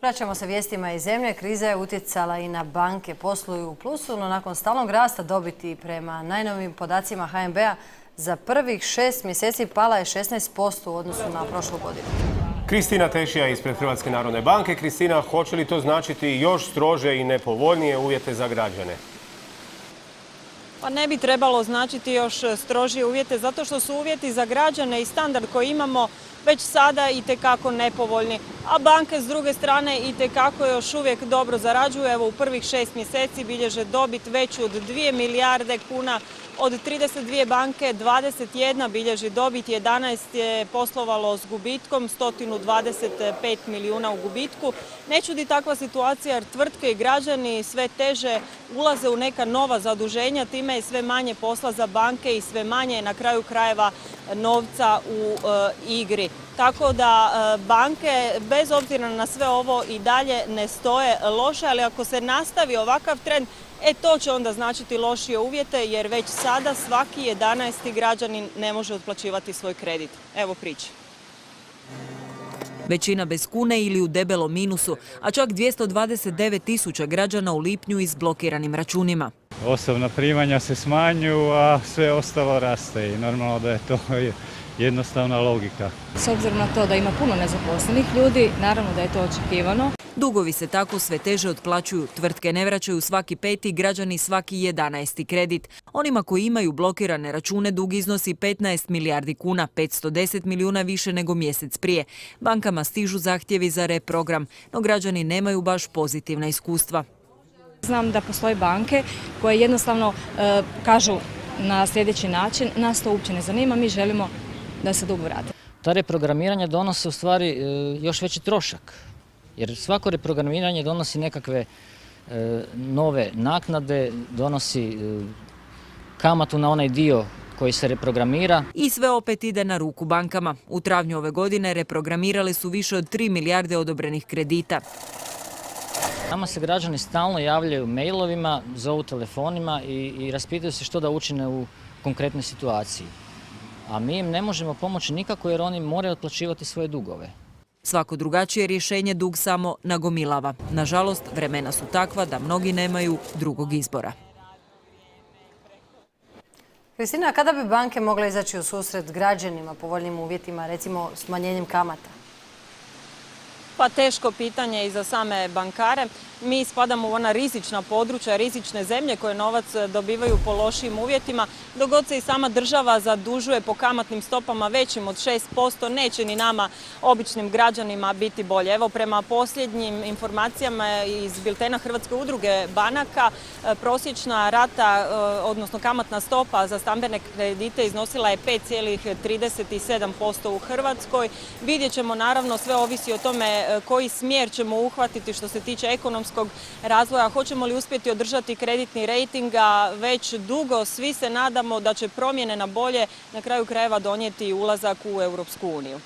Vraćamo se vijestima iz zemlje. Kriza je utjecala i na banke. Posluju u plusu, no nakon stalnog rasta dobiti prema najnovijim podacima HNB-a za prvih 6 mjeseci pala je 16% u odnosu na prošlu godinu. Kristina Tešija ispred Hrvatske narodne banke. Kristina, hoće li to značiti još strože i nepovoljnije uvjete za građane? Pa ne bi trebalo značiti još strožije uvjete, zato što su uvjeti za građane i standard koji imamo već sada itekako nepovoljni, a banke s druge strane itekako još uvijek dobro zarađuju. Evo, u prvih 6 mjeseci bilježe dobit veću od 2 milijarde kuna. Od 32 banke 21 bilježi dobit, 11 je poslovalo s gubitkom, 125 milijuna u gubitku. Ne čudi takva situacija jer tvrtke i građani sve teže ulaze u neka nova zaduženja, time je sve manje posla za banke i sve manje na kraju krajeva novca u igri. Tako da banke, bez obzira na sve ovo, i dalje ne stoje loše, ali ako se nastavi ovakav trend, to će onda značiti lošije uvjete, jer već sada svaki 11. građanin ne može otplaćivati svoj kredit. Evo priče. Većina bez kune ili u debelom minusu, a čak 229.000 građana u lipnju i s blokiranim računima. Osobna primanja se smanjuju, a sve ostalo raste i normalno da je to jednostavna logika. S obzirom na to da ima puno nezaposlenih ljudi, naravno da je to očekivano. Dugovi se tako sve teže otplaćuju. Tvrtke ne vraćaju svaki 5., građani svaki 11. kredit. Onima koji imaju blokirane račune dug iznosi 15 milijardi kuna, 510 milijuna više nego mjesec prije. Bankama stižu zahtjevi za reprogram, no građani nemaju baš pozitivna iskustva. Znam da postoje banke koje jednostavno kažu na sljedeći način: nas to uopće ne zanima, mi želimo da se dug vrati. Ta reprogramiranja donose u stvari još veći trošak, jer svako reprogramiranje donosi nekakve nove naknade, donosi kamatu na onaj dio koji se reprogramira. I sve opet ide na ruku bankama. U travnju ove godine reprogramirali su više od 3 milijarde odobrenih kredita. Nama se građani stalno javljaju mailovima, zovu telefonima i raspitaju se što da učine u konkretnoj situaciji. A mi im ne možemo pomoći nikako jer oni moraju otplaćivati svoje dugove. Svako drugačije rješenje dug samo nagomilava. Nažalost, vremena su takva da mnogi nemaju drugog izbora. Kristina, kada bi banke mogle izaći u susret građanima povoljnim uvjetima, recimo smanjenjem kamata? Pa teško pitanje i za same bankare. Mi spadamo u ona rizična područja, rizične zemlje koje novac dobivaju po lošim uvjetima. Dok god se i sama država zadužuje po kamatnim stopama većim od 6%, neće ni nama, običnim građanima, biti bolje. Evo, prema posljednjim informacijama iz biltena Hrvatske udruge banaka, prosječna rata, odnosno kamatna stopa za stambene kredite iznosila je 5,37% u Hrvatskoj. Vidjet ćemo, naravno, sve ovisi o tome koji smjer ćemo uhvatiti što se tiče ekonomskog razvoja, hoćemo li uspjeti održati kreditni rejting, a već dugo svi se nadamo da će promjene na bolje na kraju krajeva donijeti ulazak u Europsku uniju.